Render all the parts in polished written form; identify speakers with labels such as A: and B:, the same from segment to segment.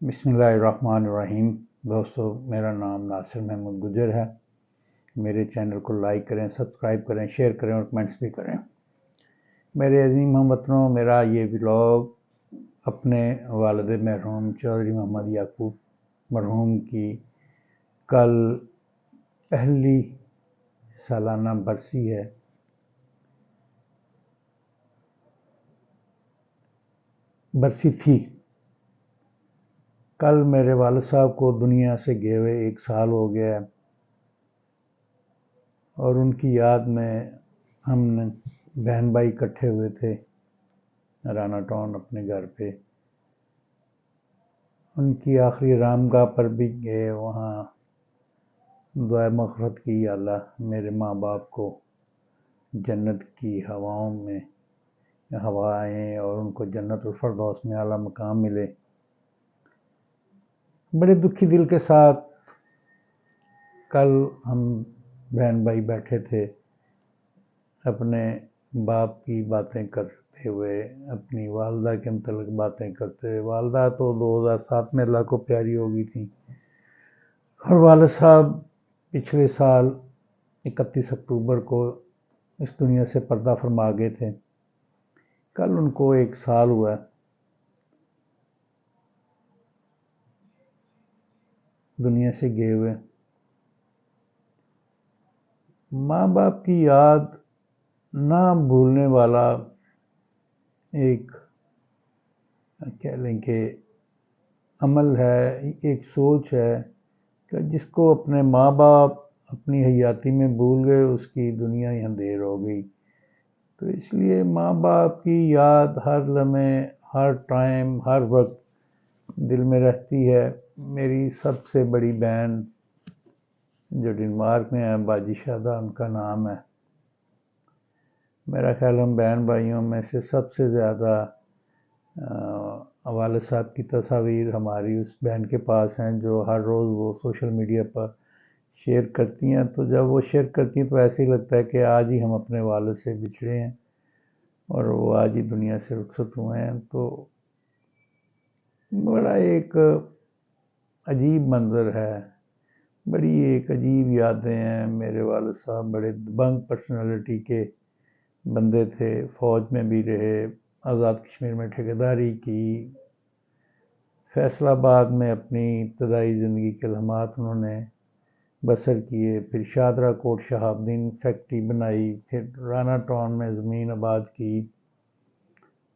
A: بسم اللہ الرحمن الرحیم۔ دوستو، میرا نام ناصر محمود گجر ہے۔ میرے چینل کو لائک کریں، سبسکرائب کریں، شیئر کریں اور کمنٹس بھی کریں۔ میرے عظیم ہم وطنوں، میرا یہ ولاگ اپنے والد مرحوم چودھری محمد یعقوب مرحوم کی کل پہلی سالانہ برسی ہے۔ برسی تھی کل۔ میرے والد صاحب کو دنیا سے گئے ہوئے 1 سال ہو گیا ہے، اور ان کی یاد میں ہم نے بہن بھائی اکٹھے ہوئے تھے رانا ٹاؤن اپنے گھر پہ۔ ان کی آخری آرام گاہ پر بھی گئے، وہاں دعائے مغفرت کی، یا اللہ میرے ماں باپ کو جنت کی ہواؤں میں ہوائیں اور ان کو جنت الفردوس میں اعلیٰ مقام ملے۔ بڑے دکھی دل کے ساتھ کل ہم بہن بھائی بیٹھے تھے، اپنے باپ کی باتیں کرتے ہوئے، اپنی والدہ کے متعلق باتیں کرتے ہوئے۔ والدہ تو 2007 میں اللہ کو پیاری ہو گئی تھیں، اور والد صاحب پچھلے سال 31 اکتوبر کو اس دنیا سے پردہ فرما گئے تھے۔ کل ان کو 1 سال ہوا دنیا سے گئے ہوئے۔ ماں باپ کی یاد نہ بھولنے والا ایک کہہ لیں کہ عمل ہے، ایک سوچ ہے کہ جس کو اپنے ماں باپ اپنی حیاتی میں بھول گئے، اس کی دنیا ہی اندھیر ہو گئی۔ تو اس لیے ماں باپ کی یاد ہر لمحے، ہر ٹائم، ہر وقت دل میں رہتی ہے۔ میری سب سے بڑی بہن جو ڈنمارک میں ہے، باجی شادہ ان کا نام ہے۔ میرا خیال ہم بہن بھائیوں میں سے سب سے زیادہ والد صاحب کی تصاویر ہماری اس بہن کے پاس ہیں، جو ہر روز وہ سوشل میڈیا پر شیئر کرتی ہیں۔ تو جب وہ شیئر کرتی ہیں تو ایسے ہی لگتا ہے کہ آج ہی ہم اپنے والد سے بچھڑے ہیں اور وہ آج ہی دنیا سے رخصت ہوئے ہیں۔ تو بڑا ایک عجیب منظر ہے، بڑی ایک عجیب یادیں ہیں۔ میرے والد صاحب بڑے دبنگ پرسنالٹی کے بندے تھے، فوج میں بھی رہے، آزاد کشمیر میں ٹھیکیداری کی، فیصل آباد میں اپنی ابتدائی زندگی کے لمحات انہوں نے بسر کیے، پھر شادرہ کوٹ شہاب الدین فیکٹری بنائی، پھر رانا ٹاؤن میں زمین آباد کی،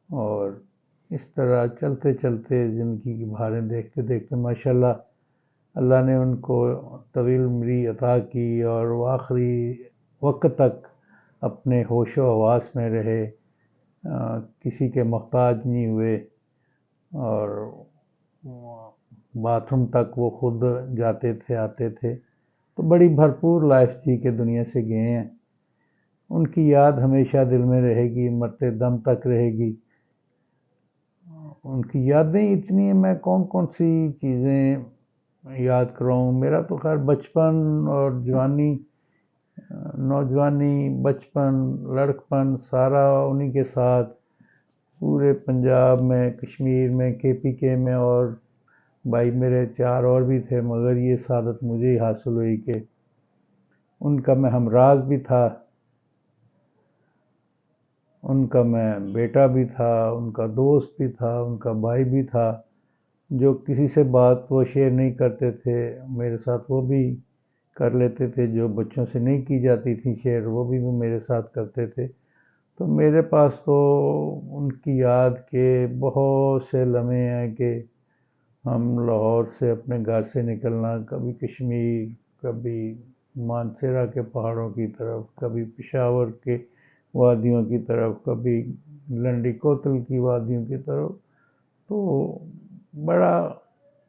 A: اور اس طرح چلتے چلتے زندگی کی بہاریں دیکھتے دیکھتے ماشاءاللہ اللہ نے ان کو طویل عمری عطا کی، اور وہ آخری وقت تک اپنے ہوش و حواس میں رہے، کسی کے محتاج نہیں ہوئے، اور باتھ روم تک وہ خود جاتے تھے، آتے تھے۔ تو بڑی بھرپور لائف جی کے دنیا سے گئے ہیں۔ ان کی یاد ہمیشہ دل میں رہے گی، مرتے دم تک رہے گی۔ ان کی یادیں اتنی ہیں، میں کون سی چیزیں یاد کراؤں۔ میرا تو خیر بچپن اور جوانی، نوجوانی، بچپن، لڑکپن سارا انہی کے ساتھ پورے پنجاب میں، کشمیر میں، KPK میں، اور بھائی میرے 4 اور بھی تھے، مگر یہ سعادت مجھے ہی حاصل ہوئی کہ ان کا میں ہمراز بھی تھا، ان کا میں بیٹا بھی تھا، ان کا دوست بھی تھا، ان کا بھائی بھی تھا۔ جو کسی سے بات وہ شیئر نہیں کرتے تھے، میرے ساتھ وہ بھی کر لیتے تھے، جو بچوں سے نہیں کی جاتی تھی شیئر وہ بھی وہ میرے ساتھ کرتے تھے۔ تو میرے پاس تو ان کی یاد کے بہت سے لمحے ہیں کہ ہم لاہور سے اپنے گھر سے نکلنا، کبھی کشمیر، کبھی مانسیرا کے پہاڑوں کی طرف، کبھی پشاور کے وادیوں کی طرف، کبھی لنڈی کوتل کی وادیوں کی طرف۔ تو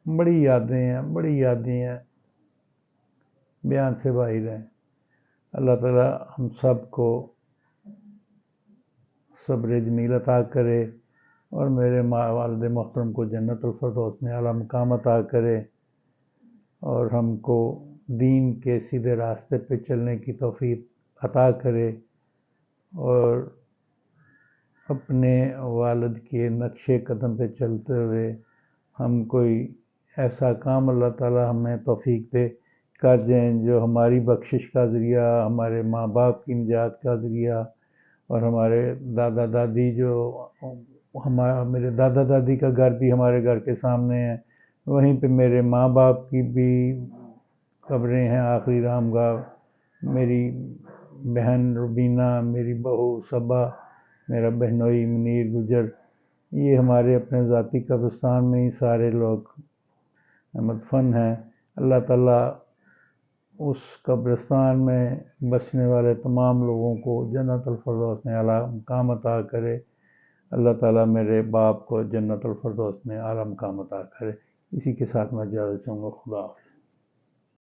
A: بڑی یادیں ہیں، بڑی یادیں ہیں، بیان سے باہر ہیں۔ اللہ تعالیٰ ہم سب کو صبر جمیل عطا کرے، اور میرے والد محترم کو جنت الفردوس میں اعلیٰ مقام عطا کرے، اور ہم کو دین کے سیدھے راستے پہ چلنے کی توفیق عطا کرے، اور اپنے والد کے نقش قدم پہ چلتے ہوئے ہم کوئی ایسا کام اللہ تعالی ہمیں توفیق دے کر دیں جو ہماری بخشش کا ذریعہ، ہمارے ماں باپ کی نجات کا ذریعہ، اور ہمارے دادا دادی جو میرے دادا دادی کا گھر بھی ہمارے گھر کے سامنے ہے، وہیں پہ میرے ماں باپ کی بھی قبریں ہیں، آخری رام گاہ، میری بہن ربینہ، میری بہو صبا، میرا بہنوئی منیر گجر، یہ ہمارے اپنے ذاتی قبرستان میں ہی سارے لوگ مدفن ہیں۔ اللہ تعالیٰ اس قبرستان میں بسنے والے تمام لوگوں کو جنت الفردوس میں اعلیٰ مقام عطا کرے۔ اللہ تعالیٰ میرے باپ کو جنت الفردوس میں اعلیٰ مقام عطا کرے۔ اسی کے ساتھ میں اجازت چاہوں گا۔ خدا حافظ۔